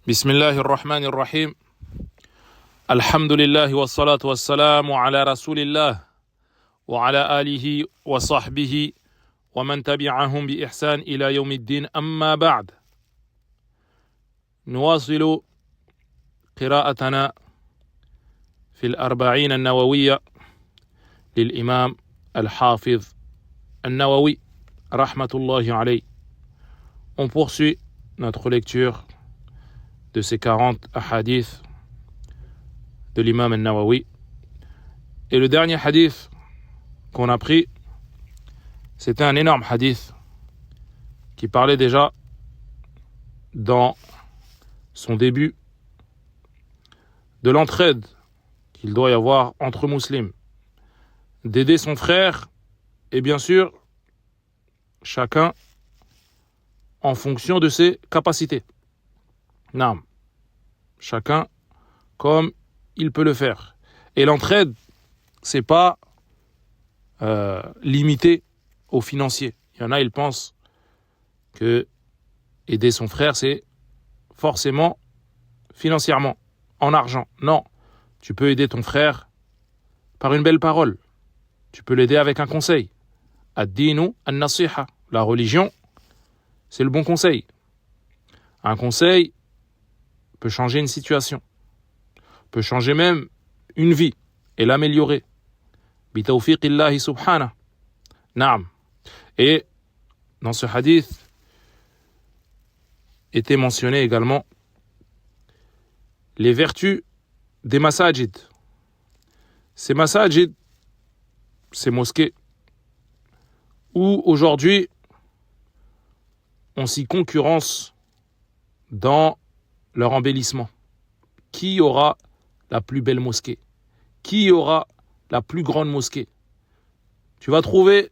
بسم الله الرحمن الرحيم الحمد لله والصلاة والسلام على رسول الله وعلى آله وصحبه ومن تبعهم بإحسان إلى يوم الدين أما بعد نواصل قراءتنا في الأربعين النووية للإمام الحافظ النووي رحمة الله عليه. On poursuit notre lecture de ces 40 hadiths de l'imam al-Nawawi. Et le dernier hadith qu'on a pris, c'était un énorme hadith qui parlait déjà dans son début de l'entraide qu'il doit y avoir entre musulmans, d'aider son frère et bien sûr chacun en fonction de ses capacités. Non. Chacun comme il peut le faire. Et l'entraide, c'est pas limité aux financiers. Il y en a, ils pensent que aider son frère, c'est forcément financièrement, en argent. Non. Tu peux aider ton frère par une belle parole. Tu peux l'aider avec un conseil. Ad-dinu an-nasiha. La religion, c'est le bon conseil. Un conseil peut changer une situation, peut changer même une vie et l'améliorer. Bitawfiqillahi subhanahu. Naam. Et dans ce hadith était mentionné également les vertus des masajid. Ces masajid, ces mosquées, où aujourd'hui on s'y concurrence dans leur embellissement. Qui aura la plus belle mosquée? Qui aura la plus grande mosquée? Tu vas trouver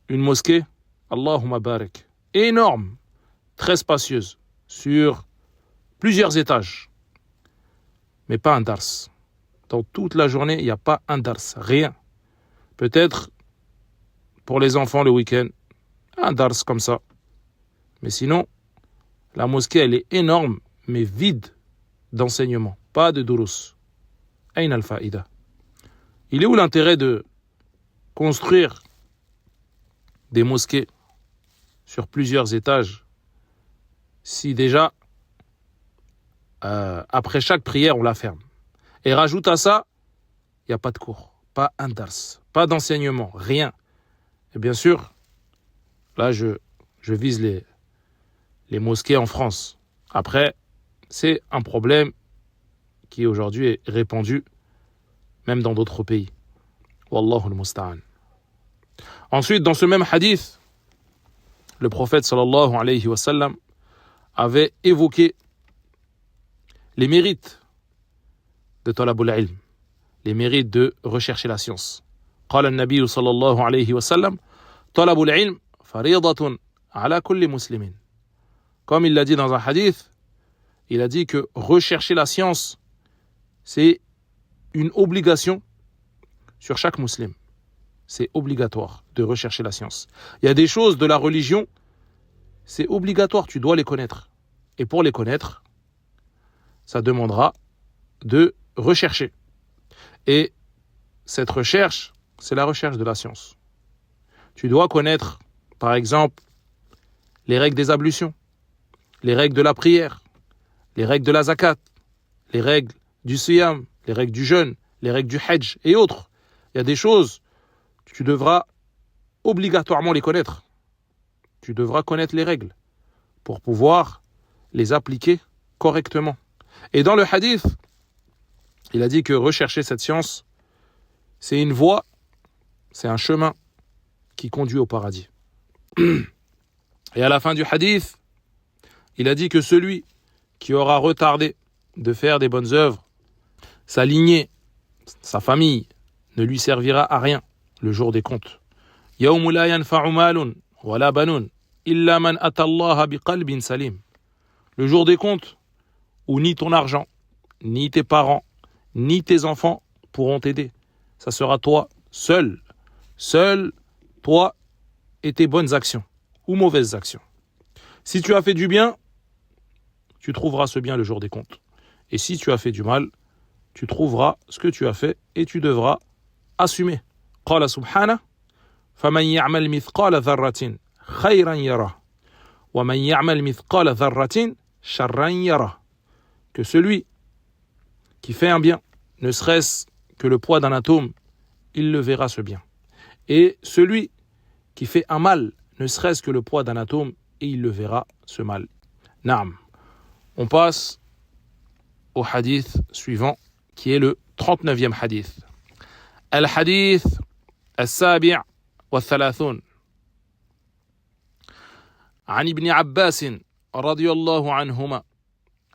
une mosquée, Allahumma barak, énorme, très spacieuse, sur plusieurs étages, mais pas un dars. Dans toute la journée, il n'y a pas un dars, rien. Peut-être pour les enfants le week-end, un dars comme ça. Mais sinon, la mosquée, elle est énorme, mais vide d'enseignement. Pas de durus. Ayn al-fa'ida. Il est où l'intérêt de construire des mosquées sur plusieurs étages si déjà, après chaque prière, on la ferme? Et rajoute à ça, il n'y a pas de cours, pas un dars, pas d'enseignement, rien. Et bien sûr, là, je vise les mosquées en France. Après, c'est un problème qui aujourd'hui est répandu même dans d'autres pays. Wallahu al-musta'an. Ensuite, dans ce même hadith, le prophète sallallahu alayhi wa sallam avait évoqué les mérites de talabul ilm, les mérites de rechercher la science. قال النبي صلى الله عليه وسلم طلب العلم فريضة على كل مسلم. Comme il l'a dit dans un hadith, il a dit que rechercher la science, c'est une obligation sur chaque musulman. C'est obligatoire de rechercher la science. Il y a des choses de la religion, c'est obligatoire, tu dois les connaître. Et pour les connaître, ça demandera de rechercher. Et cette recherche, c'est la recherche de la science. Tu dois connaître, par exemple, les règles des ablutions, les règles de la prière, les règles de la zakat, les règles du siyam, les règles du jeûne, les règles du hajj et autres. Il y a des choses, tu devras obligatoirement les connaître. Tu devras connaître les règles pour pouvoir les appliquer correctement. Et dans le hadith, il a dit que rechercher cette science, c'est une voie, c'est un chemin qui conduit au paradis. Et à la fin du hadith, il a dit que celui qui aura retardé de faire des bonnes œuvres, sa lignée, sa famille, ne lui servira à rien le jour des comptes. يَوْمُ لَا يَنْفَعُ مَالٌ وَلَا بَنُونَ إِلَّا مَنْ أَتَى اللَّهَ بِقَلْبٍ سَلِيمٍ. Le jour des comptes où ni ton argent, ni tes parents, ni tes enfants pourront t'aider. Ça sera toi seul, toi et tes bonnes actions ou mauvaises actions. Si tu as fait du bien, tu trouveras ce bien le jour des comptes. Et si tu as fait du mal, tu trouveras ce que tu as fait et tu devras assumer. قال سبحانه فمن يعمل مثقال ذرة خيرا يره ومن يعمل مثقال ذرة شرا يره. Que celui qui fait un bien, ne serait-ce que le poids d'un atome, il le verra ce bien. Et celui qui fait un mal, ne serait-ce que le poids d'un atome, et il le verra ce mal. Naam. On passe au hadith suivant, qui est le 39e hadith. Al-hadith al-sabi' wal-thalathun. عن ابن عباس رضي الله عنهما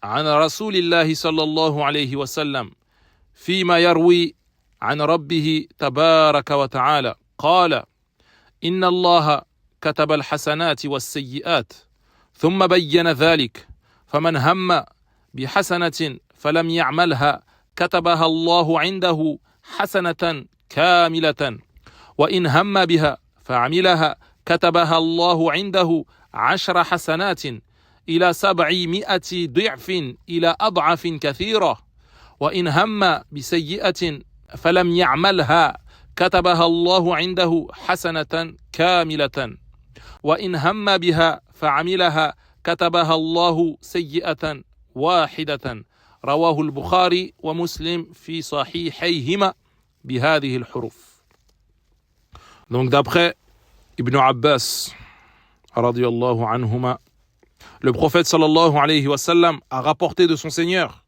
عن رسول الله صلى الله عليه وسلم فيما يروي عن ربه تبارك وتعالى قال إن الله كتب الحسنات والسيئات ثم بين ذلك فمن هم بحسنة فلم يعملها كتبها الله عنده حسنة كاملة وإن هم بها فعملها كتبها الله عنده 10 حسنات إلى 700 ضعف إلى أضعاف كثيرة وإن هم بسيئة فلم يعملها كتبها الله عنده حسنة كاملة وإن هم بها فعملها كتبها الله سيئة واحدة رواه البخاري ومسلم في صحيحيهما بهذه الحروف. Donc d'après Ibn Abbas radiyallahu anhuma, le prophète sallallahu alayhi wa sallam a rapporté de son Seigneur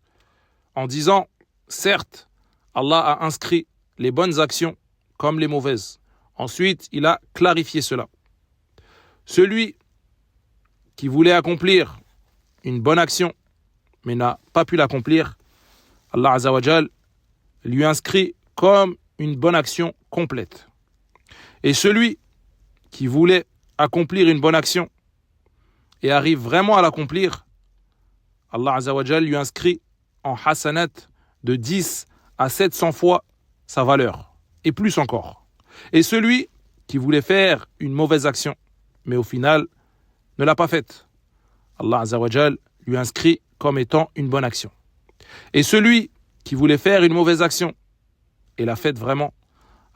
en disant, certes, Allah a inscrit les bonnes actions comme les mauvaises. Ensuite, il a clarifié cela. Celui qui voulait accomplir une bonne action, mais n'a pas pu l'accomplir, Allah Azza wa Jal lui inscrit comme une bonne action complète. Et celui qui voulait accomplir une bonne action et arrive vraiment à l'accomplir, Allah Azza wa Jal lui inscrit en hasanat de 10 à 700 fois sa valeur, et plus encore. Et celui qui voulait faire une mauvaise action, mais au final ne l'a pas faite, Allah Azza wa Jal lui inscrit comme étant une bonne action. Et celui qui voulait faire une mauvaise action et l'a faite vraiment,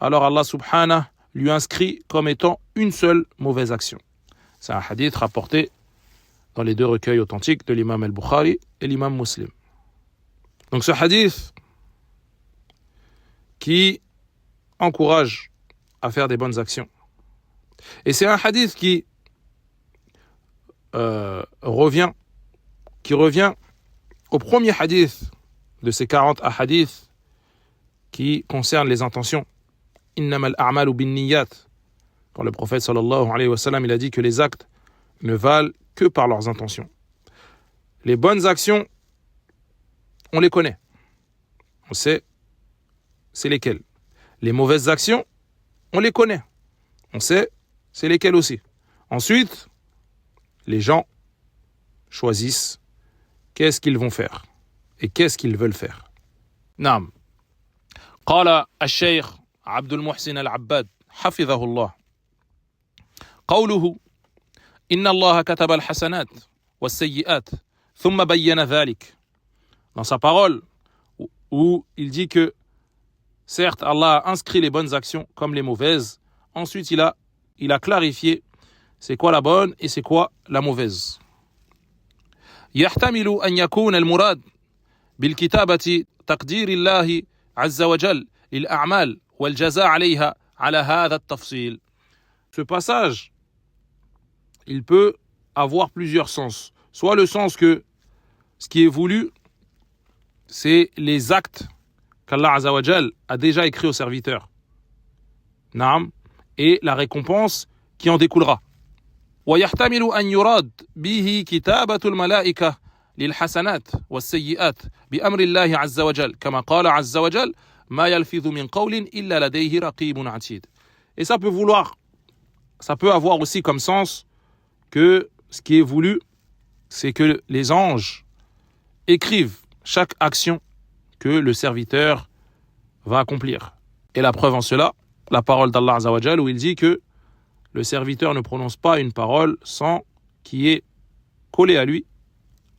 alors Allah subhanahu lui inscrit comme étant une seule mauvaise action. C'est un hadith rapporté dans les deux recueils authentiques de l'imam al-Bukhari et l'imam Muslim. Donc ce hadith qui encourage à faire des bonnes actions. Et c'est un hadith qui revient au premier hadith de ces 40 hadiths qui concernent les intentions. Innamal a'malu bin niyyat. Quand le prophète sallallahu alayhi wa sallam, il a dit que les actes ne valent que par leurs intentions. Les bonnes actions, on les connaît. On sait c'est lesquelles. Les mauvaises actions, on les connaît. On sait c'est lesquelles aussi. Ensuite, les gens choisissent qu'est-ce qu'ils vont faire et qu'est-ce qu'ils veulent faire. Naam. قال الشيخ عبد المحسن العباد حفظه الله قوله إن الله كتب الحسنات والسيئات ثم بين ذلك. Dans sa parole où il dit que certes Allah a inscrit les bonnes actions comme les mauvaises, ensuite il a clarifié c'est quoi la bonne et c'est quoi la mauvaise. يحتمل أن يكون المراد بالكتابة تقدير الله عز وجل للأعمال والجزاء عليها على هذا التفصيل. Ce passage, il peut avoir plusieurs sens. Soit le sens que ce qui est voulu, c'est les actes qu'Allah Azza wa Jal a déjà écrits aux serviteurs. Naam, et la récompense qui en découlera. ويحتمل أن يراد به كتابة الملائكة للحسنات والسيئات بأمر الله عز وجل كما قال عز وجل ما يلفظ من قول إلا لديه رقيب عتيد. Et ça peut avoir aussi comme sens que ce qui est voulu, c'est que les anges écrivent chaque action que le serviteur va accomplir. Et la preuve en cela, la parole d'Allah Azza wa Jal où il dit que le serviteur ne prononce pas une parole sans qu'il y ait collé à lui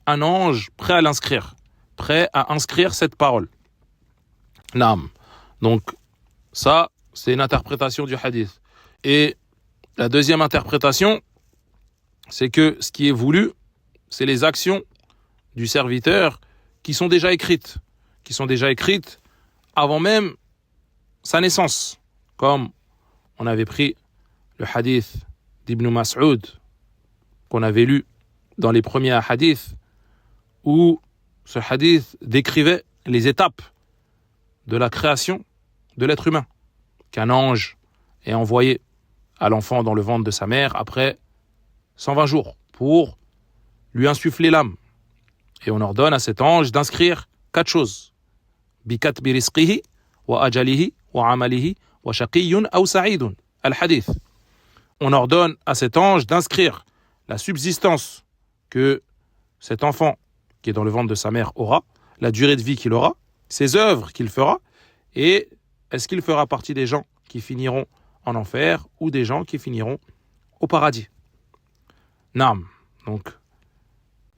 un ange prêt à l'inscrire, prêt à inscrire cette parole. Naam. Donc, ça, c'est une interprétation du hadith. Et la deuxième interprétation, c'est que ce qui est voulu, c'est les actions du serviteur qui sont déjà écrites avant même sa naissance. Comme on avait pris le hadith d'Ibn Mas'ud, qu'on avait lu dans les premiers hadiths, où ce hadith décrivait les étapes de la création de l'être humain, qu'un ange est envoyé à l'enfant dans le ventre de sa mère après 120 jours pour lui insuffler l'âme. Et on ordonne à cet ange d'inscrire 4 choses. Bikatbi rizqihi wa ajalihi wa amalihi wa shaqiyyun aw sa'idun. Al-hadith. On ordonne à cet ange d'inscrire la subsistance que cet enfant qui est dans le ventre de sa mère aura, la durée de vie qu'il aura, ses œuvres qu'il fera, et est-ce qu'il fera partie des gens qui finiront en enfer ou des gens qui finiront au paradis. Naam. Donc,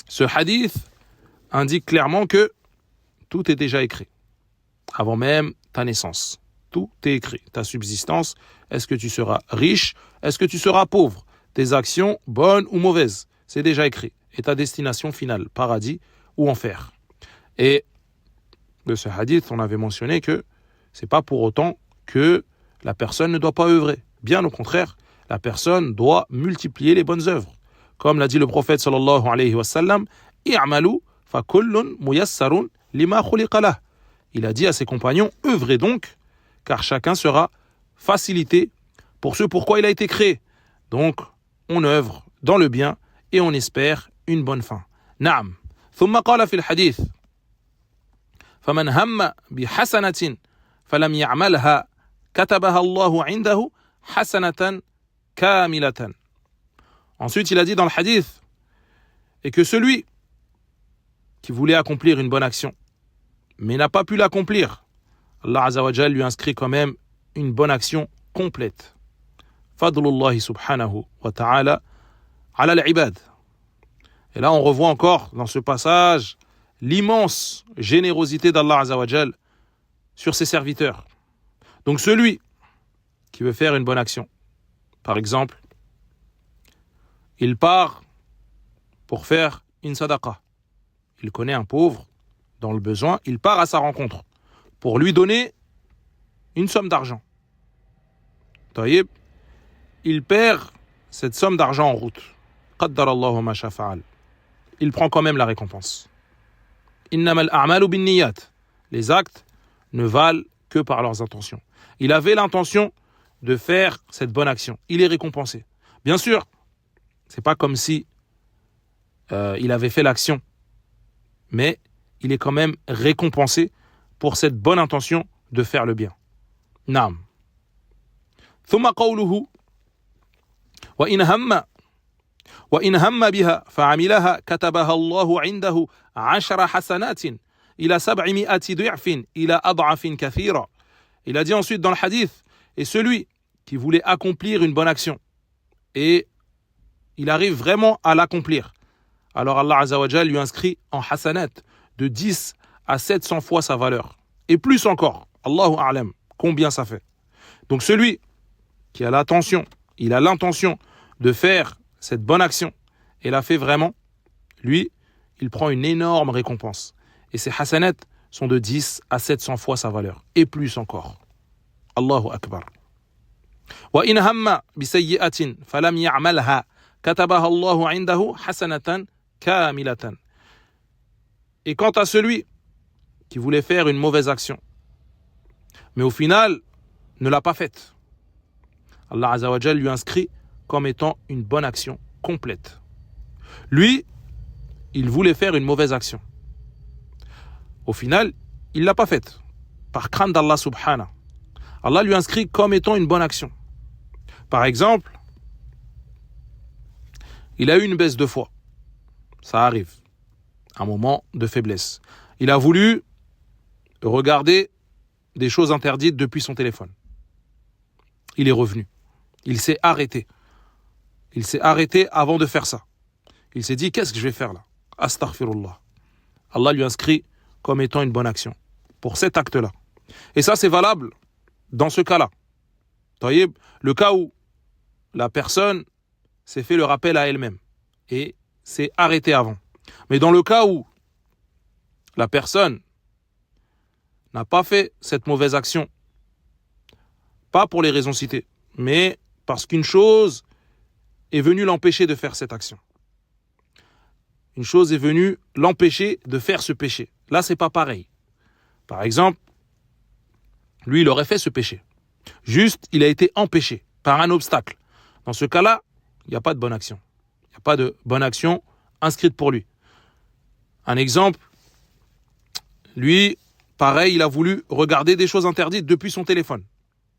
ce hadith indique clairement que tout est déjà écrit, avant même ta naissance. Tout est écrit. Ta subsistance, est-ce que tu seras riche, est-ce que tu seras pauvre, tes actions, bonnes ou mauvaises, c'est déjà écrit. Et ta destination finale, paradis ou enfer. Et de ce hadith, on avait mentionné que c'est pas pour autant que la personne ne doit pas œuvrer. Bien au contraire, la personne doit multiplier les bonnes œuvres. Comme l'a dit le prophète sallallahu alayhi wa sallam, i'malu fa kullun muyassarun lima khuliqa lah. Il a dit à ses compagnons, œuvrez donc, car chacun sera facilité pour ce pourquoi il a été créé. Donc, on œuvre dans le bien et on espère une bonne fin. Naam. ثم قال في الحديث فمن هم بحسنة فلم يعملها كتبها الله عنده حسنة كاملة. Ensuite, il a dit dans le hadith, et que celui qui voulait accomplir une bonne action, mais n'a pas pu l'accomplir, Allah Azza wa Jal lui inscrit quand même une bonne action complète. Fadlullahi subhanahu wa ta'ala ala al-ibad. Et là, on revoit encore dans ce passage l'immense générosité d'Allah Azza wa Jal sur ses serviteurs. Donc celui qui veut faire une bonne action, par exemple, il part pour faire une sadaqa. Il connaît un pauvre dans le besoin, il part à sa rencontre pour lui donner une somme d'argent. Taïb, il perd cette somme d'argent en route. Qaddarallahu ma sha fa'al. Il prend quand même la récompense. Innamal a'malu binniyat. Les actes ne valent que par leurs intentions. Il avait l'intention de faire cette bonne action. Il est récompensé. Bien sûr, c'est pas comme si il avait fait l'action, mais il est quand même récompensé pour cette bonne intention de faire le bien. Naam. ثم قوله وإن هم بها فعملها كتبها الله عنده 10 حسنات إلى 700 ضعف إلى أضعاف كثيرة. Il a dit ensuite dans le hadith, et celui qui voulait accomplir une bonne action et il arrive vraiment à l'accomplir, alors Allah Azza wa Jal lui inscrit en hasanat de 10 à 700 fois sa valeur et plus encore. Allahu a'lam, combien ça fait. Donc celui qui a l'intention, il a l'intention de faire cette bonne action et l'a fait vraiment, lui, il prend une énorme récompense. Et ces hasanats sont de 10 à 700 fois sa valeur et plus encore. Allahu akbar. Wa in hamma bi sayyi'atin falam ya'malha katabaha Allahu 'indahu hasanatan kamilatan. Et quant à celui qui voulait faire une mauvaise action, mais au final ne l'a pas faite, Allah Azza wa Jal lui inscrit comme étant une bonne action complète. Lui, il voulait faire une mauvaise action. Au final, il ne l'a pas faite. Par crainte d'Allah subhanahu. Allah lui inscrit comme étant une bonne action. Par exemple, il a eu une baisse de foi. Ça arrive. Un moment de faiblesse. Il a voulu regarder des choses interdites depuis son téléphone. Il est revenu. Il s'est arrêté. Il s'est arrêté avant de faire ça. Il s'est dit, qu'est-ce que je vais faire là? Astaghfirullah. Allah lui inscrit comme étant une bonne action pour cet acte-là. Et ça, c'est valable dans ce cas-là. Taïb, le cas où la personne s'est fait le rappel à elle-même et s'est arrêtée avant. Mais dans le cas où la personne n'a pas fait cette mauvaise action, pas pour les raisons citées, mais parce qu'une chose est venue l'empêcher de faire cette action. Une chose est venue l'empêcher de faire ce péché. Là, c'est pas pareil. Par exemple, lui, il aurait fait ce péché. Juste, il a été empêché par un obstacle. Dans ce cas-là, il n'y a pas de bonne action. Il n'y a pas de bonne action inscrite pour lui. Un exemple, lui, pareil, il a voulu regarder des choses interdites depuis son téléphone,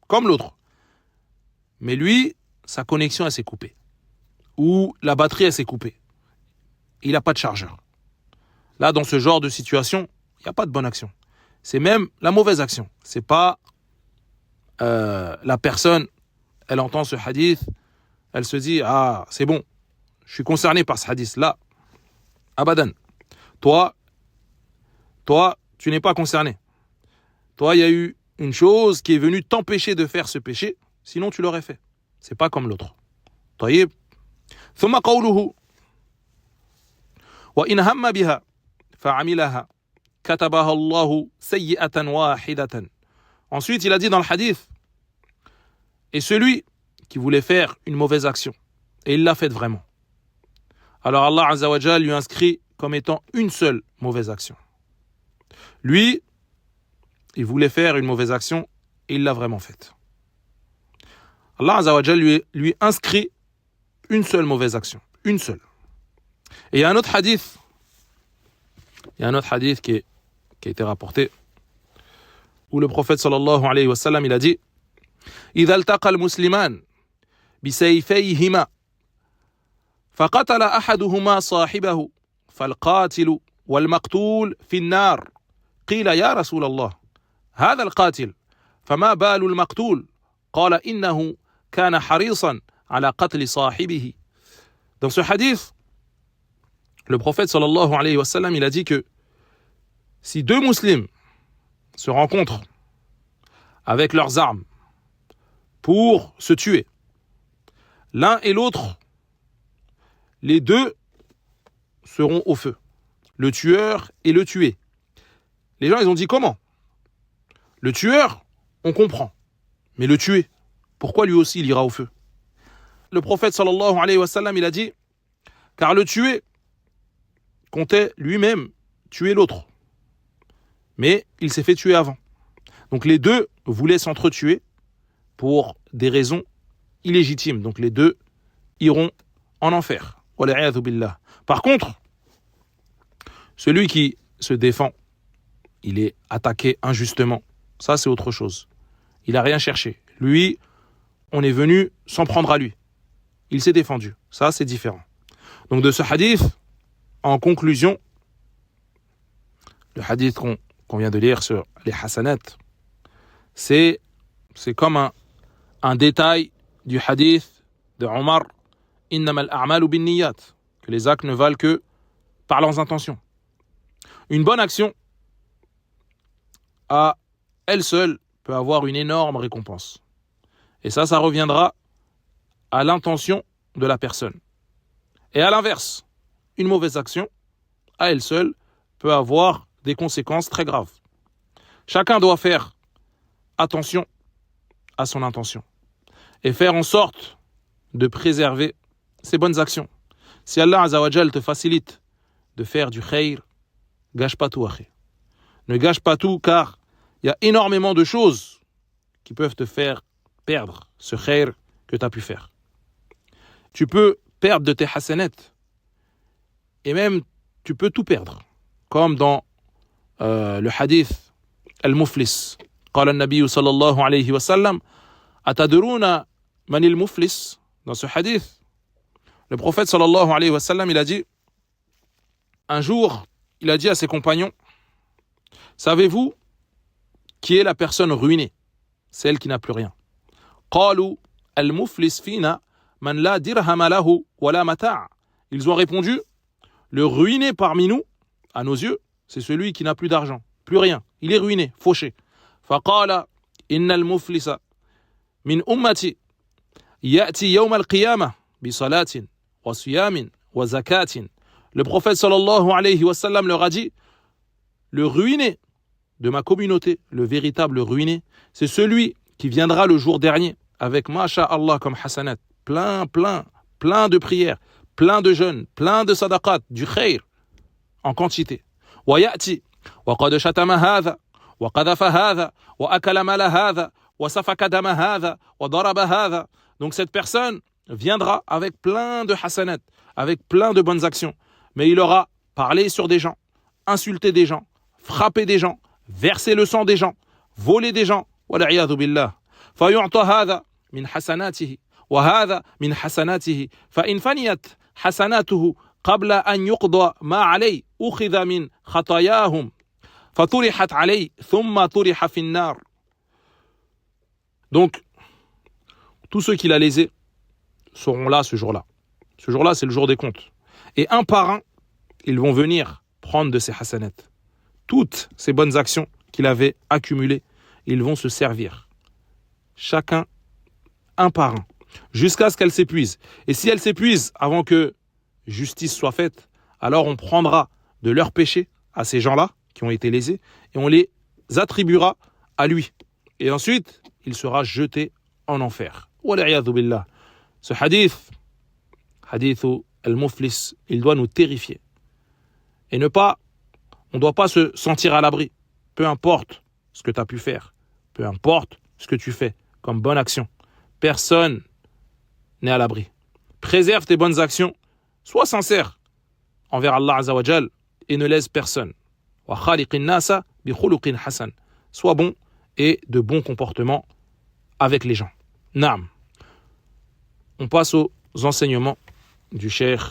comme l'autre. Mais lui, sa connexion, elle s'est coupée. Ou la batterie, elle s'est coupée. Il n'a pas de chargeur. Là, dans ce genre de situation, il n'y a pas de bonne action. C'est même la mauvaise action. C'est pas la personne, elle entend ce hadith, elle se dit, ah, c'est bon, je suis concerné par ce hadith. Là, abadan. Toi, tu n'es pas concerné. Toi, il y a eu une chose qui est venue t'empêcher de faire ce péché, sinon tu l'aurais fait. C'est pas comme l'autre. طيب. ثم قوله وإن هم بها فعملها كتبها الله سيئة واحدة. Ensuite, il a dit dans le hadith, et celui qui voulait faire une mauvaise action, et il l'a faite vraiment, alors Allah Azza wa Jal lui inscrit comme étant une seule mauvaise action. Lui, il voulait faire une mauvaise action, et il l'a vraiment faite. Allah Azza wa Jal lui inscrit une seule mauvaise action, une seule. Et il y a un autre hadith, qui a été rapporté, où le prophète sallallahu alayhi wa sallam, il a dit إذا التقى المسلمان بسيفيهما فقتل أحدهما صاحبه فالقاتل والمقتول في النار قيل يا رسول الله هذا القاتل فما بال المقتول قال إنه كان حريصا على قتل صاحبه. Dans ce hadith, le prophète sallallahu alayhi wa sallam, il a dit que si deux musulmans se rencontrent avec leurs armes pour se tuer, l'un et l'autre, les deux seront au feu, le tueur et le tué. Les gens, ils ont dit comment? Le tueur, on comprend, mais le tué, pourquoi lui aussi il ira au feu? Le prophète sallallahu alayhi wa sallam, il a dit, car le tué comptait lui-même tuer l'autre, mais il s'est fait tuer avant. Donc les deux voulaient s'entretuer pour des raisons illégitimes. Donc les deux iront en enfer. Par contre, celui qui se défend, il est attaqué injustement. Ça, c'est autre chose. Il n'a rien cherché. Lui, on est venu s'en prendre à lui. Il s'est défendu. Ça, c'est différent. Donc de ce hadith, en conclusion, le hadith qu'on vient de lire sur les hasanat, c'est comme un détail du hadith de Omar, innama al-a'malu bin-niyyat, que les actes ne valent que par leurs intentions. Une bonne action, à elle seule, peut avoir une énorme récompense. Et ça reviendra à l'intention de la personne. Et à l'inverse, une mauvaise action, à elle seule, peut avoir des conséquences très graves. Chacun doit faire attention à son intention et faire en sorte de préserver ses bonnes actions. Si Allah Azza wa Jal te facilite de faire du khayr, gâche pas tout, akhi. Ne gâche pas tout, car il y a énormément de choses qui peuvent te faire perdre ce khayr que tu as pu faire. Tu peux perdre de tes hasanat, et même tu peux tout perdre, comme dans le hadith al-muflis. قال النبي صلى الله عليه وسلم أتدرون من المفلس. Dans ce hadith, le prophète sallallahu alayhi wa sallam, il a dit, un jour, il a dit à ses compagnons, savez-vous qui est la personne ruinée, celle qui n'a plus rien? قالوا المفلس فينا من لا درهم له ولا متاع. Ils ont répondu, le ruiné parmi nous, à nos yeux, c'est celui qui n'a plus d'argent, plus rien. Il est ruiné, fauché. فقال إن المفلس من أمتي يأتي يوم القيامة بصلاة وصيام وزكاة. Le prophète sallallahu alayhi wa sallam leur a dit, le ruiné de ma communauté, le véritable ruiné, c'est celui qui viendra le jour dernier avec masha'Allah comme hasanat, plein de prières, plein de jeûnes, plein de sadaqat, du khayr, en quantité. ويأتي وقد شتم هذا وقذف هذا وأكل مال هذا وسفك دم هذا وضرب هذا. Donc cette personne viendra avec plein de hasanat, avec plein de bonnes actions, mais il aura parlé sur des gens, insulté des gens, frappé des gens, versé le sang des gens, volé des gens, والعياذ بالله. فيعطى هذا من حسناته وهذا من حسناته فإن فنيت حسناته قبل أن يقضى ما عليه أخذ من خطاياهم فطرحت عليه ثم طرح في النار. Donc, tous ceux qu'il a lésés seront là ce jour-là. Ce jour-là, c'est le jour des comptes. Et un par un, ils vont venir prendre de ses hasanat. Toutes ces bonnes actions qu'il avait accumulées, ils vont se servir. Chacun, un par un, jusqu'à ce qu'elle s'épuise. Et si elle s'épuise avant que justice soit faite, alors on prendra de leurs péchés à ces gens-là qui ont été lésés et on les attribuera à lui. Et ensuite, il sera jeté en enfer. Wal'iyadhu billah. Ce hadith al-Muflis, il doit nous terrifier. Et on ne doit pas se sentir à l'abri. Peu importe ce que tu as pu faire, peu importe ce que tu fais comme bonne action. Personne n'est à l'abri. Préserve tes bonnes actions, sois sincère envers Allah Azza wa Jal et ne laisse personne. Wa khaliqin nasa bi khuluqin hasan. Sois bon et de bons comportements avec les gens. Naam. On passe aux enseignements du Cheikh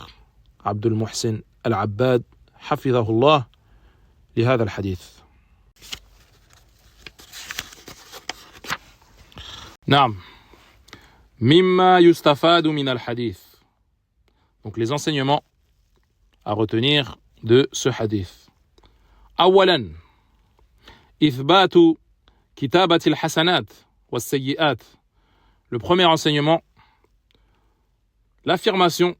Abdul Muhsin Al-Abbad hafidhahullah لهذا الحديث. نعم. مما يستفاد من الحديث. Donc les enseignements à retenir de ce hadith. أولا إثبات كتابة الحسنات والسيئات. Le premier enseignement, l'affirmation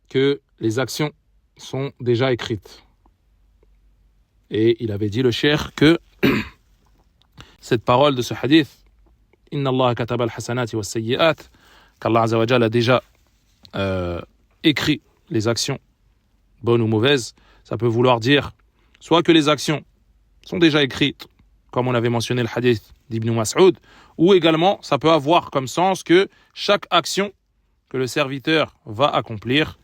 que les actions sont déjà écrites. Et il avait dit le cheikh que cette parole de ce hadith, Inna Allah kataba al-hasanati wa sayyi'at, qu'Allah Azza wa Jalla a déjà écrit les actions, bonnes ou mauvaises, ça peut vouloir dire soit que les actions sont déjà écrites, comme on avait mentionné le hadith d'Ibn Mas'ud, ou également ça peut avoir comme sens que chaque action que le serviteur va accomplir,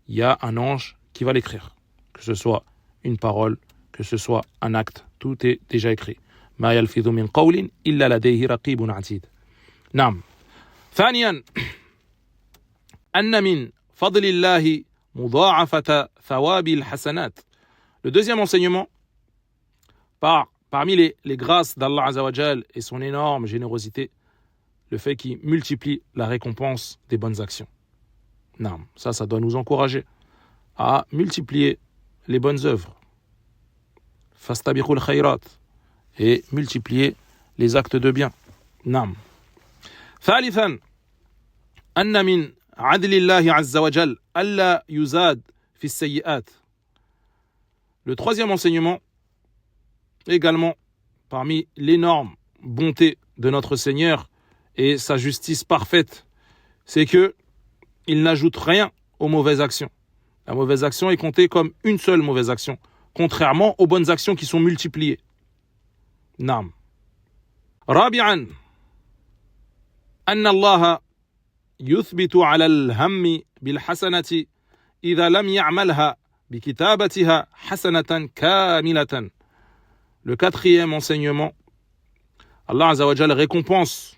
il y a un ange qui va l'écrire. Que ce soit une parole, que ce soit un acte, tout est déjà écrit. ما يلفظ من قول إلا لديه رقيب عتيد. نعم. ثانيا أن من فضل الله مضاعفة ثواب الحسنات. Le deuxième enseignement, parmi les grâces d'Allah Azza wa Jal et son énorme générosité, le fait qu'il multiplie la récompense des bonnes actions. Non, ça doit nous encourager à multiplier les bonnes œuvres. Fastabiqul khayrat, et multiplier les actes de bien. Non. ثالثا أن من عدل الله عز وجل ألا يزاد في السيئات. Le troisième enseignement, également parmi l'énorme bonté de notre Seigneur et sa justice parfaite, c'est que il n'ajoute rien aux mauvaises actions. La mauvaise action est comptée comme une seule mauvaise action, contrairement aux bonnes actions qui sont multipliées. نعم. رابعا أن الله يثبت على الهم بالحسنة إذا لم يعملها بكتابتها حسنة كاملة. Le quatrième enseignement, Allah Azza wa Jal récompense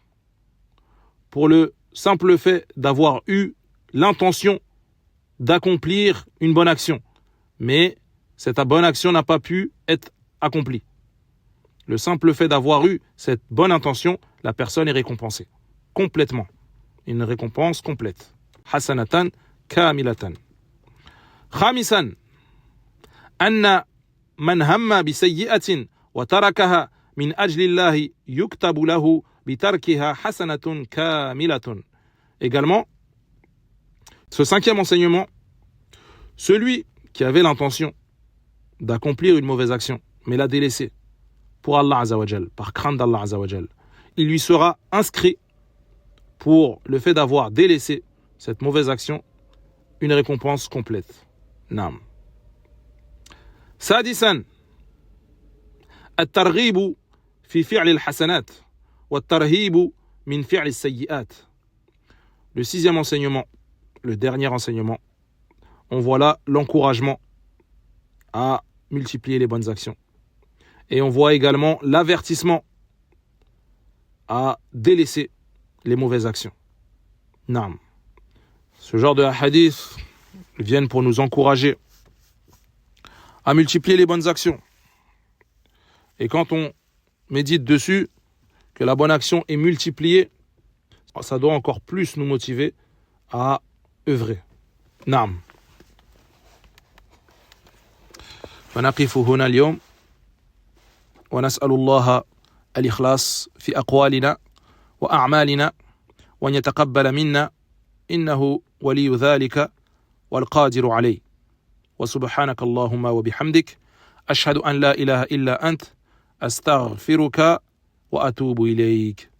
pour le simple fait d'avoir eu l'intention d'accomplir une bonne action, mais cette bonne action n'a pas pu être accomplie. Le simple fait d'avoir eu cette bonne intention, la personne est récompensée complètement. Une récompense complète. Hasanatan kamilatan. خامسا أن من هم بسيئة وتركها من أجل الله يكتب له بتركها حسنة كاملة. Également, ce cinquième enseignement, celui qui avait l'intention d'accomplir une mauvaise action, mais l'a délaissée pour Allah Azzawajal, par crainte d'Allah Azzawajal, il lui sera inscrit pour le fait d'avoir délaissé cette mauvaise action une récompense complète. Naam. سادسا الترغيب في فعل الحسنات والترهيب من فعل السيئات. Le sixième enseignement, le dernier enseignement, on voit là l'encouragement à multiplier les bonnes actions. Et on voit également l'avertissement à délaisser les mauvaises actions. Naam. Ce genre de hadith viennent pour nous encourager à multiplier les bonnes actions. Et quand on médite dessus, que la bonne action est multipliée, ça doit encore plus nous motiver à œuvrer. Naam. فنقف هنا اليوم ونسأل الله الإخلاص في أقوالنا وأعمالنا وأن يتقبل منا إنه ولي ذلك والقادر عليه وسبحانك اللهم وبحمدك أشهد أن لا إله إلا أنت أستغفرك وأتوب إليك.